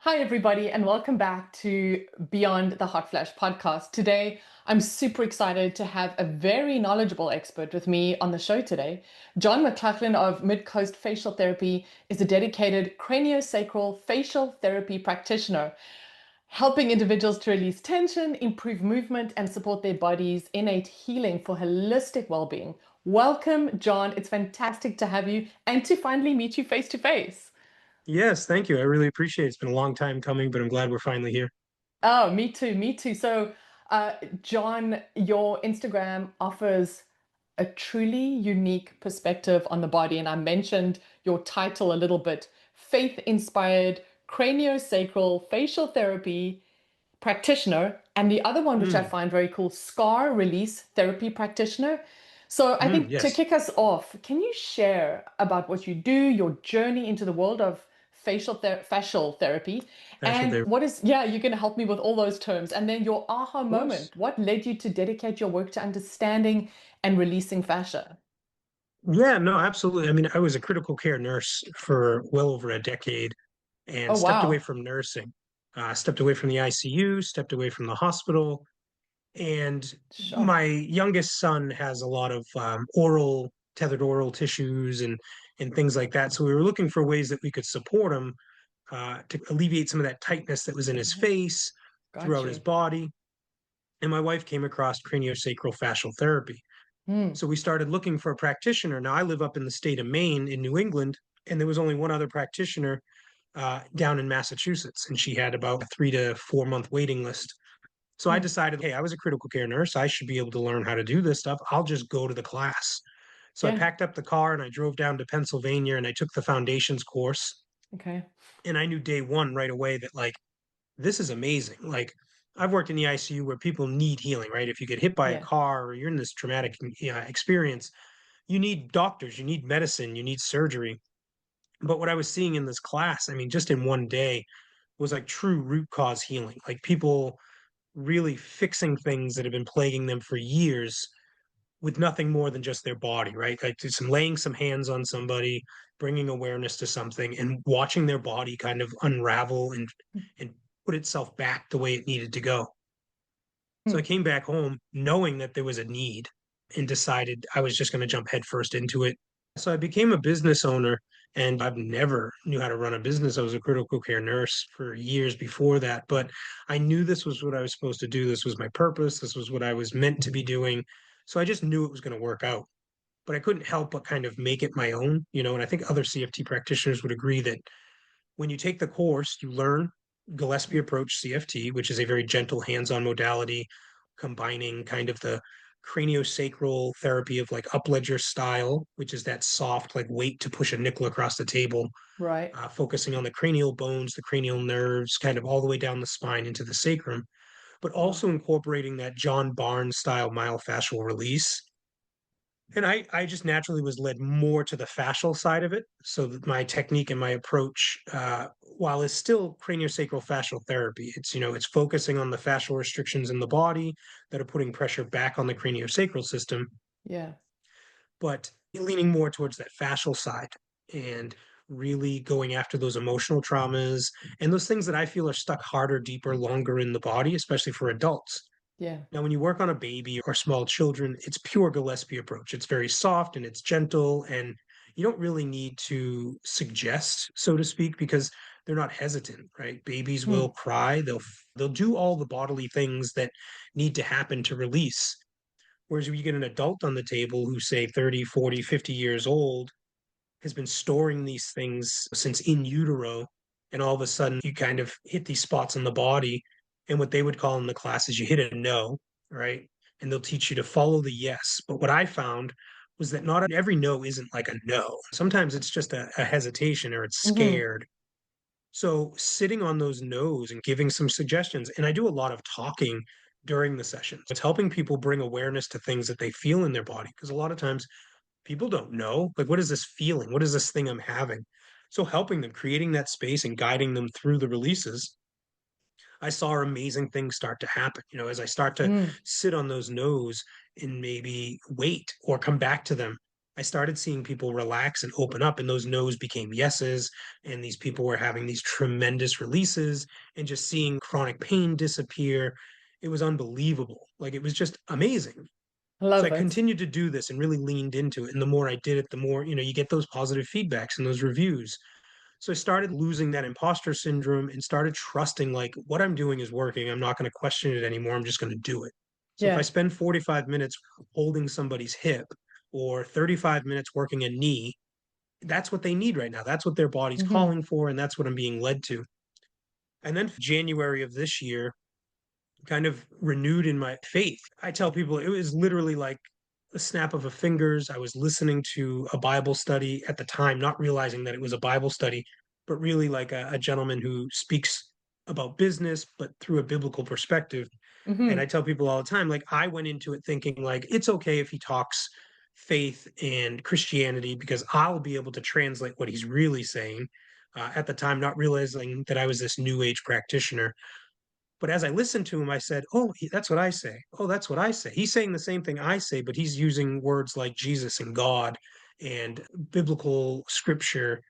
Hi, everybody, and welcome back to Beyond the Hot Flash podcast. Today, I'm super excited to have a very knowledgeable expert with me on the show today. John MidCoast of MidCoast Fascial Therapy is a dedicated craniosacral facial therapy practitioner, helping individuals to release tension, improve movement, and support their body's innate healing for holistic well-being. Welcome, John. It's fantastic to have you and to finally meet you face to face. Yes, thank you. I really appreciate it. It's been a long time coming, but I'm glad we're finally here. Oh, me too, me too. So, John, your Instagram offers a truly unique perspective on the body. And I mentioned your title a little bit, faith-inspired craniosacral facial therapy practitioner. And the other one, which I Mm, find very cool, scar release therapy practitioner. So I think to yes, kick us off, can you share about what you do, your journey into the world of fascial therapy, fascial and therapy. what is, yeah, you're going to help me with all those terms, and then your aha Of course. moment. What led you to dedicate your work to understanding and releasing fascia? Yeah, no, absolutely. I mean, I was a critical care nurse for well over a decade and Oh, stepped away wow. from nursing, stepped away from the ICU, stepped away from the hospital. And Sure. my youngest son has a lot of tethered oral tissues and things like that. So we were looking for ways that we could support him to alleviate some of that tightness that was in his Yeah, face, got throughout his you. body. And my wife came across craniosacral fascial therapy. Hmm. So we started looking for a practitioner. Now I live up in the state of Maine in New England, and there was only one other practitioner down in Massachusetts, and she had about a 3 to 4 month waiting list. So I Hmm. decided, hey, I was a critical care nurse. I should be able to learn how to do this stuff. I'll just go to the class. So I Yeah. packed up the car and I drove down to Pennsylvania and I took the foundations course. Okay. And I knew day one right away that this is amazing. I've worked in the ICU where people need healing, right? If you get hit by a Yeah. car or you're in this traumatic experience, you need doctors, you need medicine, you need surgery. But what I was seeing in this class, I mean, just in one day, was like true root cause healing. Like people really fixing things that have been plaguing them for years with nothing more than just their body, right? Like just laying some hands on somebody, bringing awareness to something, and watching their body kind of unravel and put itself back the way it needed to go. So I Hmm. came back home knowing that there was a need and decided I was just going to jump headfirst into it. So I became a business owner and I've never knew how to run a business. I was a critical care nurse for years before that, but I knew this was what I was supposed to do. This was my purpose. This was what I was meant to be doing. So I just knew it was going to work out. But I couldn't help but kind of make it my own, and I think other CFT practitioners would agree that when you take the course, you learn Gillespie approach CFT, which is a very gentle hands-on modality, combining kind of the craniosacral therapy of like upledger style, which is that soft like weight to push a nickel across the table, Right. focusing on the cranial bones, the cranial nerves, kind of all the way down the spine into the sacrum, but Wow. also incorporating that John Barnes style myofascial release. And I just naturally was led more to the fascial side of it. So that my technique and my approach, while it's still craniosacral fascial therapy, it's focusing on the fascial restrictions in the body that are putting pressure back on the craniosacral system, Yeah. but leaning more towards that fascial side and really going after those emotional traumas and those things that I feel are stuck harder, deeper, longer in the body, especially for adults. Yeah. Now, when you work on a baby or small children, it's pure Gillespie approach. It's very soft and it's gentle, and you don't really need to suggest, so to speak, because they're not hesitant, right? Babies will Hmm. cry, they'll do all the bodily things that need to happen to release. Whereas when you get an adult on the table who say 30, 40, 50 years old, has been storing these things since in utero, and all of a sudden you kind of hit these spots in the body. And what they would call in the class is you hit a no, right? And they'll teach you to follow the yes. But what I found was that not every no isn't like a no. Sometimes it's just a hesitation or it's Hmm. scared. So sitting on those no's and giving some suggestions, and I do a lot of talking during the sessions. It's helping people bring awareness to things that they feel in their body. Because a lot of times people don't know, like, what is this feeling? What is this thing I'm having? So helping them, creating that space and guiding them through the releases, I saw amazing things start to happen. As I start to Hmm. sit on those no's and maybe wait or come back to them. I started seeing people relax and open up, and those no's became yeses. And these people were having these tremendous releases and just seeing chronic pain disappear. It was unbelievable. Like it was just amazing. I So I love it. continued to do this and really leaned into it. And the more I did it, the more, you get those positive feedbacks and those reviews. So I started losing that imposter syndrome and started trusting like what I'm doing is working. I'm not going to question it anymore. I'm just going to do it. So if I Yeah. spend 45 minutes holding somebody's hip or 35 minutes working a knee, that's what they need right now. That's what their body's Hmm. calling for. And that's what I'm being led to. And then January of this year, kind of renewed in my faith. I tell people it was literally like a snap of a fingers. I was listening to a Bible study at the time, not realizing that it was a Bible study, but really like a gentleman who speaks about business, but through a biblical perspective. And I Hmm. tell people all the time, like, I went into it thinking, like, it's okay if he talks faith and Christianity because I'll be able to translate what he's really saying. At the time, not realizing that I was this new age practitioner. But as I listened to him, I said, "Oh, that's what I say. Oh, that's what I say." He's saying the same thing I say, but he's using words like Jesus and God and biblical scripture.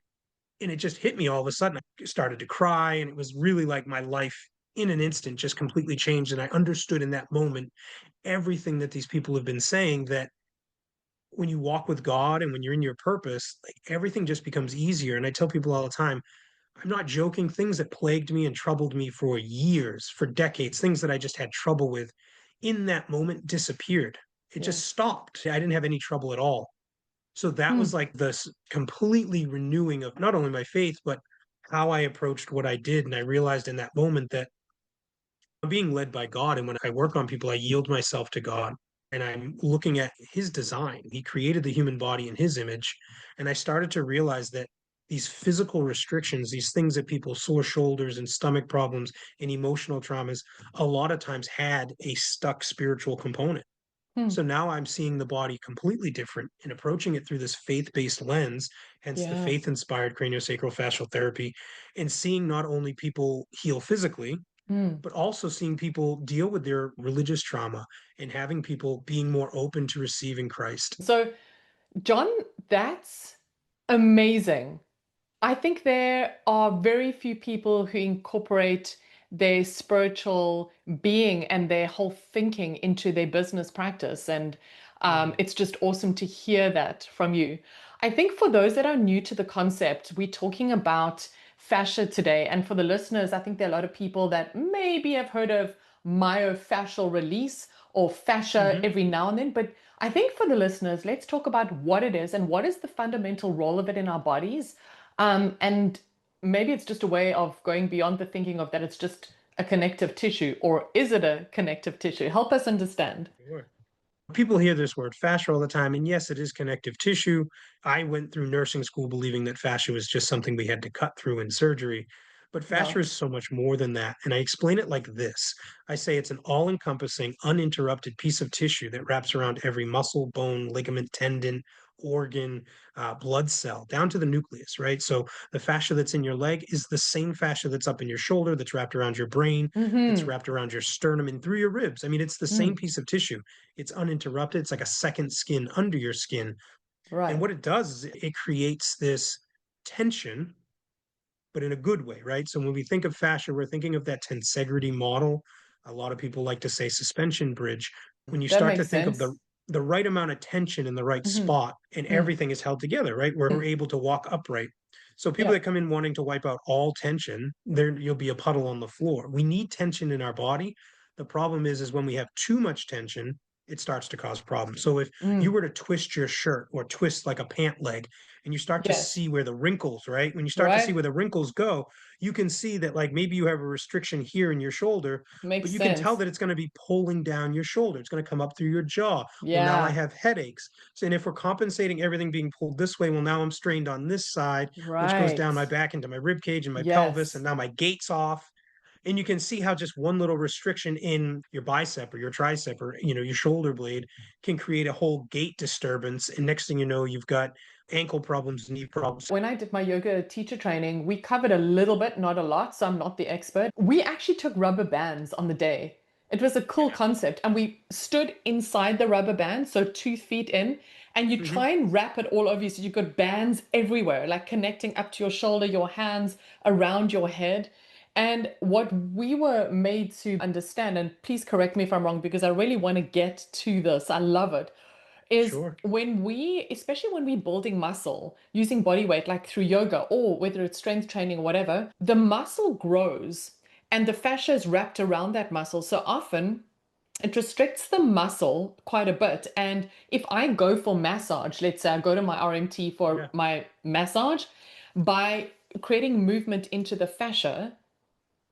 And it just hit me all of a sudden. I started to cry, and it was really like my life in an instant just completely changed. And I understood in that moment everything that these people have been saying, that when you walk with God and when you're in your purpose, like everything just becomes easier. And I tell people all the time, I'm not joking. Things that plagued me and troubled me for years, for decades, things that I just had trouble with, in that moment disappeared. It Yeah. just stopped. I didn't have any trouble at all. So that was Hmm. like this completely renewing of not only my faith, but how I approached what I did. And I realized in that moment that I'm being led by God. And when I work on people, I yield myself to God. And I'm looking at his design. He created the human body in his image. And I started to realize that these physical restrictions, these things that people, sore shoulders and stomach problems and emotional traumas, a lot of times had a stuck spiritual component. Hmm. So now I'm seeing the body completely different and approaching it through this faith based lens, hence the Yeah. faith inspired craniosacral fascial therapy, and seeing not only people heal physically, Hmm. but also seeing people deal with their religious trauma and having people being more open to receiving Christ. So, John, that's amazing. I think there are very few people who incorporate their spiritual being and their whole thinking into their business practice. And Mm, it's just awesome to hear that from you. I think for those that are new to the concept, we're talking about fascia today. And for the listeners, I think there are a lot of people that maybe have heard of myofascial release or fascia mhm. every now and then. But I think for the listeners, let's talk about what it is and what is the fundamental role of it in our bodies, and maybe it's just a way of going beyond the thinking of that it's just a connective tissue, or is it a connective tissue? Help us understand. Sure. People hear this word fascia all the time, and yes, it is connective tissue. I went through nursing school believing that fascia was just something we had to cut through in surgery, but fascia Wow. is so much more than that. And I explain it like this. I say it's an all encompassing, uninterrupted piece of tissue that wraps around every muscle, bone, ligament, tendon, organ, blood cell, down to the nucleus, right? So the fascia that's in your leg is the same fascia that's up in your shoulder, that's wrapped around your brain, that's Mm-hmm. wrapped around your sternum and through your ribs. I mean, it's the same Mm. piece of tissue. It's uninterrupted. It's like a second skin under your skin. And Right. what it does is it creates this tension, but in a good way, right? So when we think of fascia, we're thinking of that tensegrity model. A lot of people like to say suspension bridge. When you That start to makes think of sense. the right amount of tension in the right Mm-hmm. spot and Mm. everything is held together, right? We're able to walk upright. So people Yeah. that come in wanting to wipe out all tension, there you'll be a puddle on the floor. We need tension in our body. The problem is when we have too much tension, it starts to cause problems. So if you Mm. were to twist your shirt or twist like a pant leg and you start to Yes. see where the wrinkles, right? When you start to see Right. where the wrinkles go, you can see that like maybe you have a restriction here in your shoulder, Makes but you can tell sense. that it's going to be pulling down your shoulder. It's going to come up through your jaw. Well, now I Yeah. have headaches. So, and if we're compensating everything being pulled this way, well, now I'm strained on this side, which goes Right. down my back into my rib cage and my pelvis, and Yes. now my gait's off. And you can see how just one little restriction in your bicep or your tricep or your shoulder blade can create a whole gait disturbance. And next thing you know, you've got ankle problems, knee problems. When I did my yoga teacher training, we covered a little bit, not a lot, so I'm not the expert. We actually took rubber bands on the day. It was a cool Yeah. concept. And we stood inside the rubber band, so 2 feet in, and you Hmm. try and wrap it all over you. So you've got bands everywhere, like connecting up to your shoulder, your hands, around your head. And what we were made to understand, and please correct me if I'm wrong, because I really want to get to this, I love it, is Sure. when we, especially when we're building muscle using body weight, like through yoga or whether it's strength training or whatever, the muscle grows and the fascia is wrapped around that muscle. So often it restricts the muscle quite a bit. And if I go for massage, let's say I go to my RMT for Yeah. my massage, by creating movement into the fascia,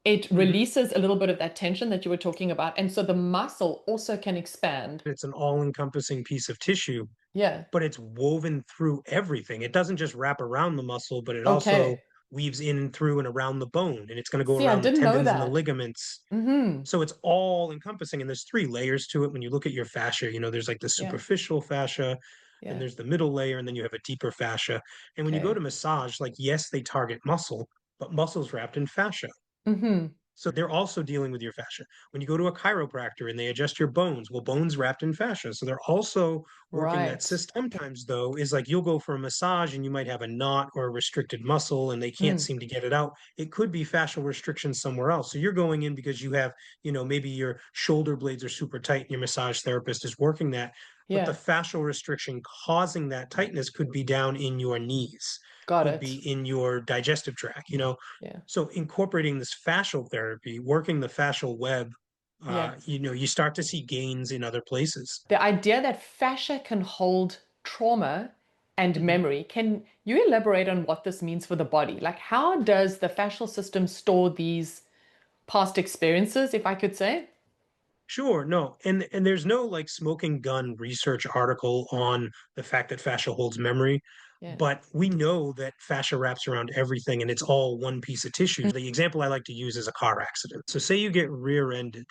it Hmm. releases a little bit of that tension that you were talking about. And so the muscle also can expand. It's an all-encompassing piece of tissue, Yeah. but it's woven through everything. It doesn't just wrap around the muscle, but it also Okay. weaves in and through and around the bone, and it's going to go See, I around the didn't know tendons and the that. ligaments. Mm-hmm. So it's all encompassing, and there's three layers to it. When you look at your fascia, there's like the Yeah. superficial fascia, then Yeah. there's the middle layer, and then you have a deeper fascia. And when you go to Okay. massage, like, yes, they target muscle, but muscle's wrapped in fascia. Mm-hmm. So they're also dealing with your fascia. When you go to a chiropractor and they adjust your bones, well, bones wrapped in fascia. So they're also working that Right. system. Sometimes, though, is like you'll go for a massage and you might have a knot or a restricted muscle and they can't Mm. seem to get it out. It could be fascial restriction somewhere else. So you're going in because you have, maybe your shoulder blades are super tight and your massage therapist is working that. But the Yeah. fascial restriction causing that tightness could be down in your knees, Got could it. be in your digestive tract. Yeah. So incorporating this fascial therapy, working the fascial web, Yeah. you start to see gains in other places. The idea that fascia can hold trauma and Mhm. memory, can you elaborate on what this means for the body? Like, how does the fascial system store these past experiences, if I could say? Sure, no, and there's no like smoking gun research article on the fact that fascia holds memory, Yeah. but we know that fascia wraps around everything and it's all one piece of tissue. The example I like to use is a car accident. So say you get rear-ended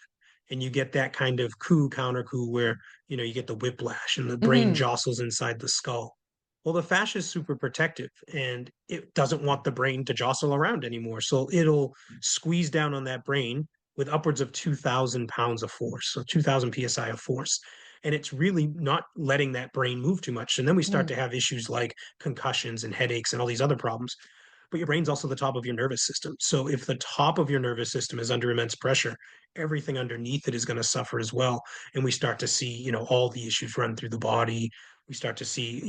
and you get that kind of coup counter coup where you get the whiplash and the brain Mm-hmm. jostles inside the skull. Well, the fascia is super protective and it doesn't want the brain to jostle around anymore. So it'll squeeze down on that brain with upwards of 2,000 pounds of force, so 2,000 psi of force. And it's really not letting that brain move too much. And then we start Mm. to have issues like concussions and headaches and all these other problems. But your brain's also the top of your nervous system. So if the top of your nervous system is under immense pressure, everything underneath it is going to suffer as well. And we start to see, all the issues run through the body. We start to see,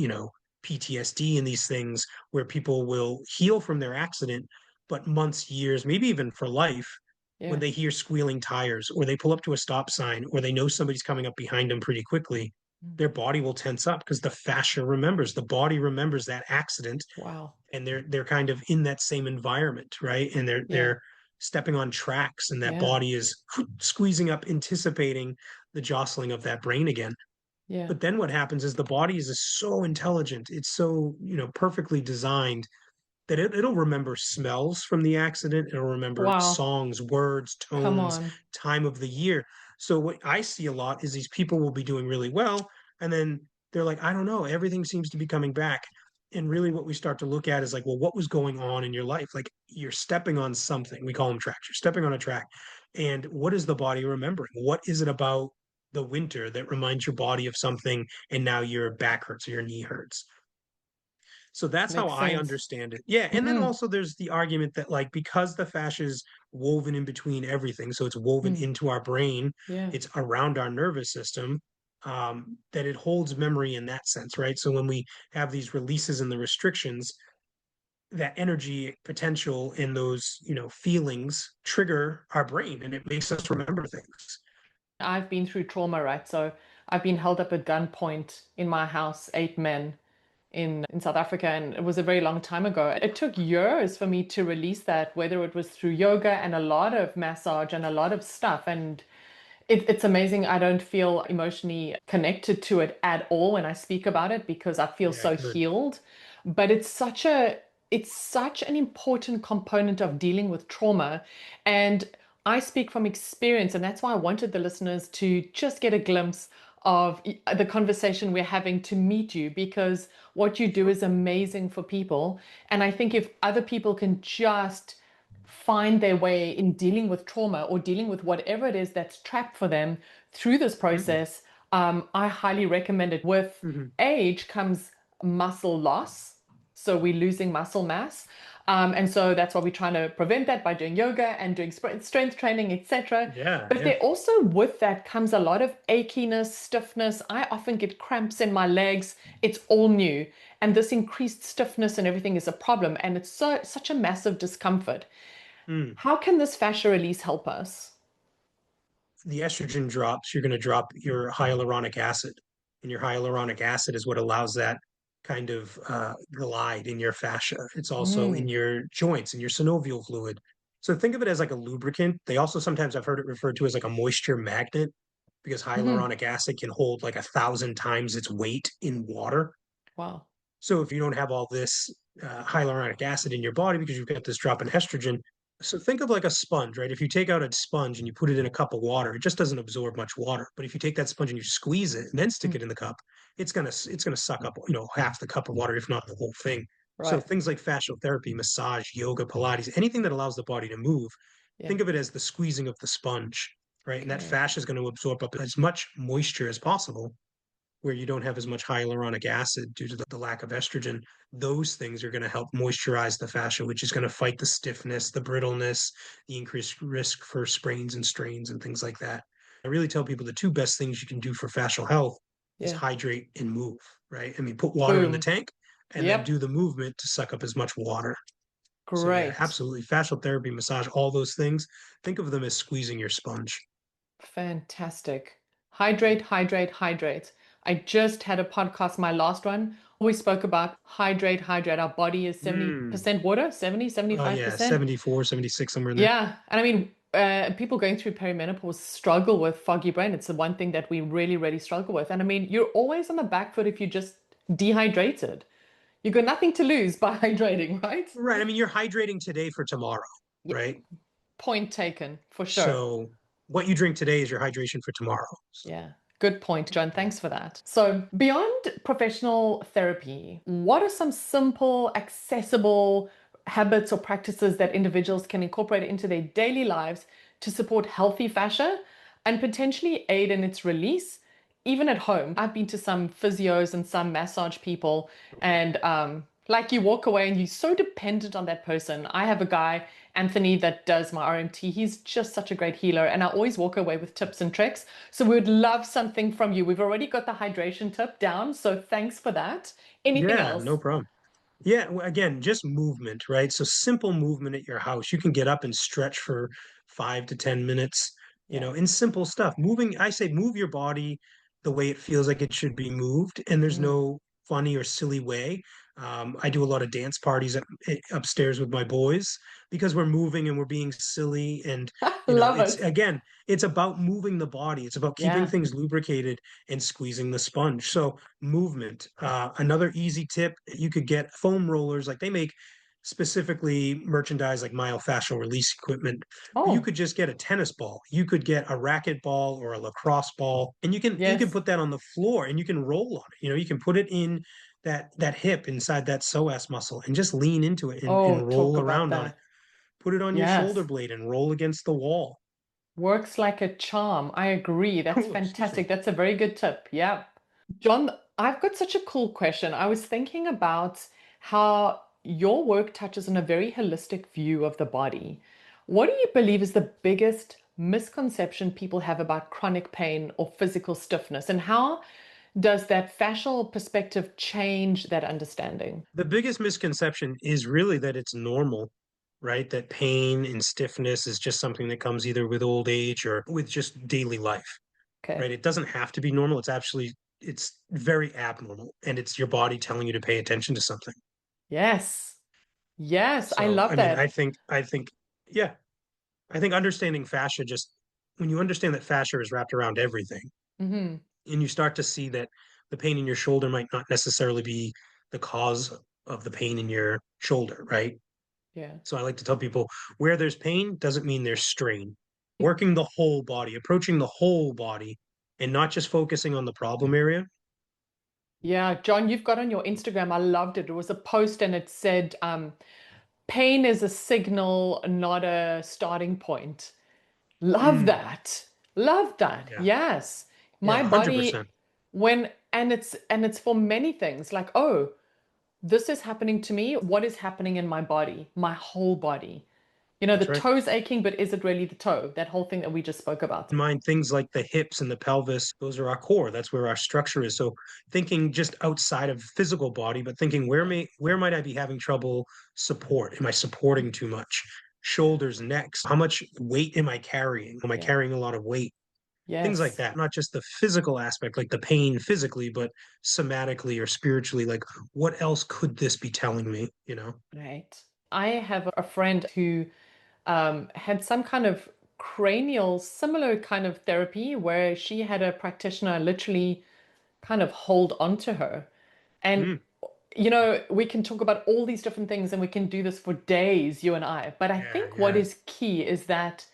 PTSD and these things where people will heal from their accident, but months, years, maybe even for life, when Yeah. they hear squealing tires or they pull up to a stop sign or they know somebody's coming up behind them pretty quickly, Mm. their body will tense up because the fascia remembers, the body remembers that accident, Wow. and they're kind of in that same environment, right? And they're Yeah. they're stepping on tracks and that Yeah. body is squeezing up, anticipating the jostling of that brain again. Yeah. But then what happens is the body is so intelligent, it's so perfectly designed that it'll remember smells from the accident. It'll remember Wow. songs, words, Come tones, on. time of the year. So what I see a lot is these people will be doing really well, and then they're like, I don't know, everything seems to be coming back. And really, what we start to look at is like, well, what was going on in your life? Like you're stepping on something. We call them tracks. You're stepping on a track. And what is the body remembering? What is it about the winter that reminds your body of something? And now your back hurts or your knee hurts. So that's how Makes I sense. understand it. Yeah. And then Mm-hmm. also there's the argument that like because the fascia is woven in between everything, so it's woven Mm. into our brain, Yeah. it's around our nervous system, that it holds memory in that sense, right? So when we have these releases and the restrictions, that energy potential and those, feelings trigger our brain and it makes us remember things. I've been through trauma, right? So I've been held up at gunpoint in my house, 8 men in South Africa, and it was a very long time ago. It took years for me to release that, whether it was through yoga and a lot of massage and a lot of stuff. And it's amazing. I don't feel emotionally connected to it at all when I speak about it because I feel Yeah, so good. healed. But it's such an important component of dealing with trauma. And I speak from experience, and that's why I wanted the listeners to just get a glimpse of the conversation we're having to meet you because what you do Sure. is amazing for people. And I think if other people can just find their way in dealing with trauma or dealing with whatever it is that's trapped for them through this Mm-hmm. process, I highly recommend it. With Mm-hmm. age comes muscle loss. So we're losing muscle mass. And so that's why we're trying to prevent that by doing yoga and doing strength training, etc. Yeah, But yeah. there also, with that, comes a lot of achiness, stiffness. I often get cramps in my legs. It's all new. And this increased stiffness and everything is a problem. And it's such a massive discomfort. Mm. How can this fascia release help us? The estrogen drops, you're going to drop your hyaluronic acid. And your hyaluronic acid is what allows that kind of glide in your fascia. It's also in Mm, your joints and your synovial fluid. So think of it as like a lubricant. They also sometimes I've heard it referred to as like a moisture magnet because hmm. hyaluronic acid can hold like 1,000 times its weight in water. Wow. So if you don't have all this hyaluronic acid in your body because you've got this drop in estrogen, so think of like a sponge, right? If you take out a sponge and you put it in a cup of water, it just doesn't absorb much water. But if you take that sponge and you squeeze it and then stick Mm, it in the cup, it's gonna suck up, half the cup of water, if not the whole thing. So right. things like fascial therapy, massage, yoga, Pilates, anything that allows the body to move, Yeah. think of it as the squeezing of the sponge, right? And that Okay. fascia is going to absorb up as much moisture as possible where you don't have as much hyaluronic acid due to the lack of estrogen, those things are going to help moisturize the fascia, which is going to fight the stiffness, the brittleness, the increased risk for sprains and strains and things like that. I really tell people the two best things you can do for fascial health is Yeah. hydrate and move, right? I mean, put water in the Boom. tank and then Yep. do the movement to suck up as much water. So, yeah, Great. absolutely. Fascial therapy, massage, all those things, think of them as squeezing your sponge. Fantastic. Hydrate, hydrate, hydrate. I just had a podcast, my last one. We spoke about hydrate, hydrate. Our body is Mm. 70% water, 70, Oh, yeah, 75%. 74, 76, somewhere in there. Yeah. And I mean, people going through perimenopause struggle with foggy brain. It's the one thing that we really, really struggle with. And I mean, you're always on the back foot if you just dehydrated. You got nothing to lose by hydrating, right? Right. I mean, you're hydrating today for tomorrow, Yeah. right? Point taken, for sure. So what you drink today is your hydration for tomorrow. So, Yeah, good point, John. yeah. Thanks for that. So, beyond professional therapy, what are some simple, accessible habits or practices that individuals can incorporate into their daily lives to support healthy fascia and potentially aid in its release, even at home? I've been to some physios and some massage people, and like you walk away and you're so dependent on that person. I have a guy, Anthony, that does my RMT. He's just such a great healer, and I always walk away with tips and tricks. So we would love something from you. We've already got the hydration tip down, so thanks for that. Anything Yeah, else? no problem. Yeah, again, just movement, right? So simple movement at your house. You can get up and stretch for 5 to 10 minutes, Yeah. in simple stuff. Moving, I say move your body the way it feels like it should be moved, and there's Mm. no funny or silly way. I do a lot of dance parties upstairs with my boys because we're moving and we're being silly, and Love it's it. again, it's about moving the body. It's about keeping Yeah. things lubricated and squeezing the sponge. So movement. Another easy tip, you could get foam rollers. Like they make specifically merchandise like myofascial release equipment, but you Oh, could just get a tennis ball. You could get a racket ball or a lacrosse ball, and you can yes. put that on the floor and you can roll on it. You can put it in that hip inside that psoas muscle and just lean into it and, Oh, and talk roll about around on it. that. Put it on your shoulder Yes. blade and roll against the wall. Works like a charm. I agree. That's Oh, excuse me. fantastic. That's a very good tip. Yeah. John, I've got such a cool question. I was thinking about how your work touches on a very holistic view of the body. What do you believe is the biggest misconception people have about chronic pain or physical stiffness? And how does that fascial perspective change that understanding? The biggest misconception is really that it's normal, right? That pain and stiffness is just something that comes either with old age or with just daily life, Okay. right? It doesn't have to be normal. It's very abnormal and it's your body telling you to pay attention to something. Yes. Yes, I So, love I mean, I that. think, I think, yeah, I think understanding fascia just when you understand that fascia is wrapped around everything Hmm. and you start to see that the pain in your shoulder might not necessarily be the cause of the pain in your shoulder, right? Yeah. So I like to tell people where there's pain doesn't mean there's strain. Working the whole body, approaching the whole body, and not just focusing on the problem area. Yeah, John, you've got on your Instagram, I loved it. It was a post and it said, Pain is a signal, not a starting point. Love Mm, that. Love that. yeah. Yes. Yeah, My body 100%. when and it's for many things like, oh, this is happening to me. What is happening in my body? My whole body. The That's right. toe's aching, but is it really the toe? That whole thing that we just spoke about. Mind things like the hips and the pelvis, those are our core. That's where our structure is. So thinking just outside of physical body, but thinking where might I be having trouble support? Am I supporting too much? Shoulders, necks, how much weight am I carrying? Am I Yeah. carrying a lot of weight? Things like Yes. that. Not just the physical aspect, like the pain physically, but somatically or spiritually, like what else could this be telling me, you know? Right. I have a friend who had some kind of cranial, similar kind of therapy where she had a practitioner literally kind of hold on to her. And, Mm, we can talk about all these different things and we can do this for days, you and I. But I yeah, think what yeah. is key is that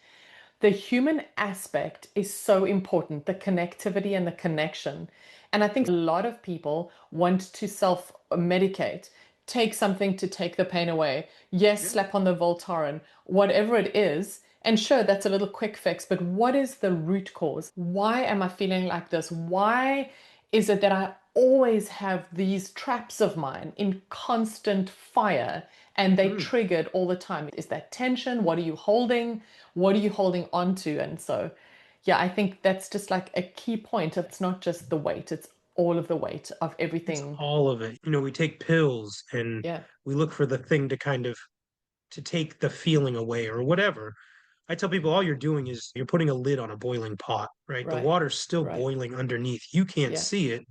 the human aspect is so important, the connectivity and the connection. And I think a lot of people want to self medicate, take something to take the pain away. Yes, Yeah. slap on the Voltaren, whatever it is. And sure, that's a little quick fix, but what is the root cause? Why am I feeling like this? Why is it that I always have these traps of mine in constant fire and they Mm. triggered all the time? Is that tension? What are you holding? What are you holding on to? And so, yeah, I think that's just like a key point. It's not just the weight, it's all of the weight of It's everything. all of it. You know, we take pills and Yeah, we look for the thing to kind of to take the feeling away or whatever. I tell people all you're doing is you're putting a lid on a boiling pot, right? The right, water's still right. boiling underneath. You can't Yeah, see it,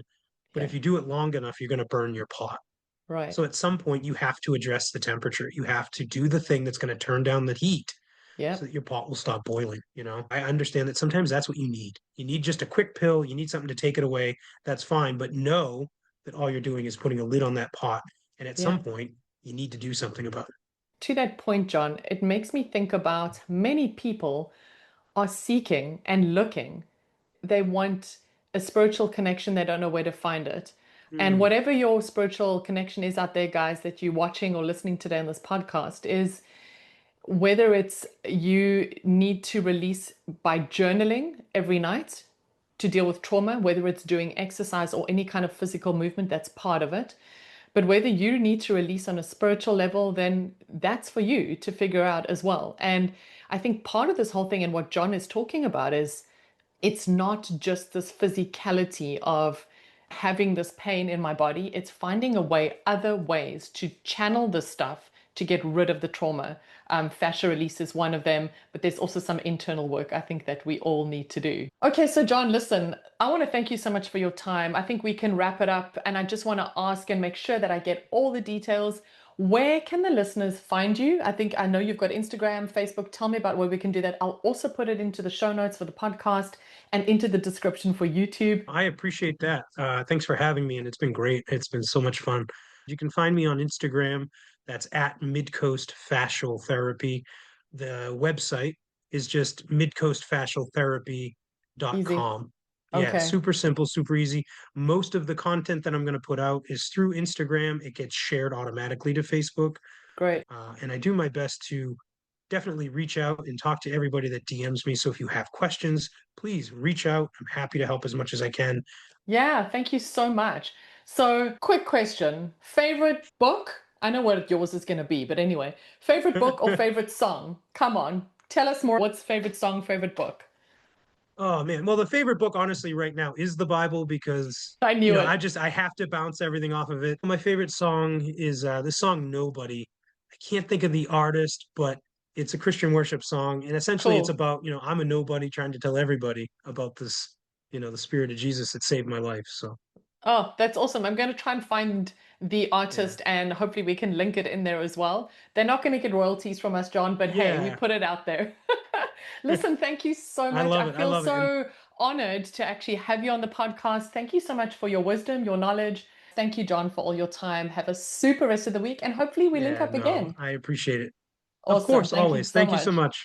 but yeah, if you do it long enough, you're going to burn your pot. right. So at some point, you have to address the temperature. You have to do the thing that's going to turn down the heat Yeah, so that your pot will stop boiling. You know, I understand that sometimes that's what you need. You need just a quick pill, you need something to take it away. That's fine. But know that all you're doing is putting a lid on that pot. And at yeah. some point, you need to do something about it. To that point, John, it makes me think about many people are seeking and looking. They want a spiritual connection, they don't know where to find it. And Mm, whatever your spiritual connection is out there, guys, that you're watching or listening today on this podcast, is whether it's you need to release by journaling every night to deal with trauma, whether it's doing exercise or any kind of physical movement, that's part of it. But whether you need to release on a spiritual level, then that's for you to figure out as well. And I think part of this whole thing and what John is talking about is it's not just this physicality of having this pain in my body. It's finding a way, other ways to channel this stuff to get rid of the trauma. Fascia release is one of them, but there's also some internal work I think that we all need to do. Okay, so John, listen, I want to thank you so much for your time. I think we can wrap it up, and I just want to ask and make sure that I get all the details. Where can the listeners find you? I know you've got Instagram, Facebook. Tell me about where we can do that. I'll also put it into the show notes for the podcast and into the description for YouTube. I appreciate that. Thanks for having me, and it's been great. It's been so much fun. You can find me on Instagram. That's at MidCoast Fascial Therapy. The website is just Easy. midcoastfascialtherapy.com. Yeah, Okay, super simple, super easy. Most of the content that I'm going to put out is through Instagram. It gets shared automatically to Facebook. great. And I do my best to definitely reach out and talk to everybody that DMs me. So if you have questions, please reach out. I'm happy to help as much as I can. Yeah, thank you so much. So, quick question. Favorite book? I know what yours is going to be, but anyway, favorite book or favorite song? Come on, tell us more. What's favorite song, favorite book? Oh man. Well, the favorite book, honestly, right now is the Bible because, I knew it. I have to bounce everything off of it. My favorite song is the song Nobody. I can't think of the artist, but it's a Christian worship song. And essentially it's Cool. about, I'm a nobody trying to tell everybody about this, the spirit of Jesus that saved my life. So Oh, that's awesome. I'm going to try and find the yeah. artist and hopefully we can link it in there as well. They're not going to get royalties from us, John, but hey, we Yeah. put it out there. Listen, thank you so I much. love I it. I feel love it. And so honored to actually have you on the podcast. Thank you so much for your wisdom, your knowledge. Thank you, John, for all your time. Have a super rest of the week and hopefully we link yeah, up no, again. I appreciate it. Of Awesome. course, Thank you always. so Thank you so much. much.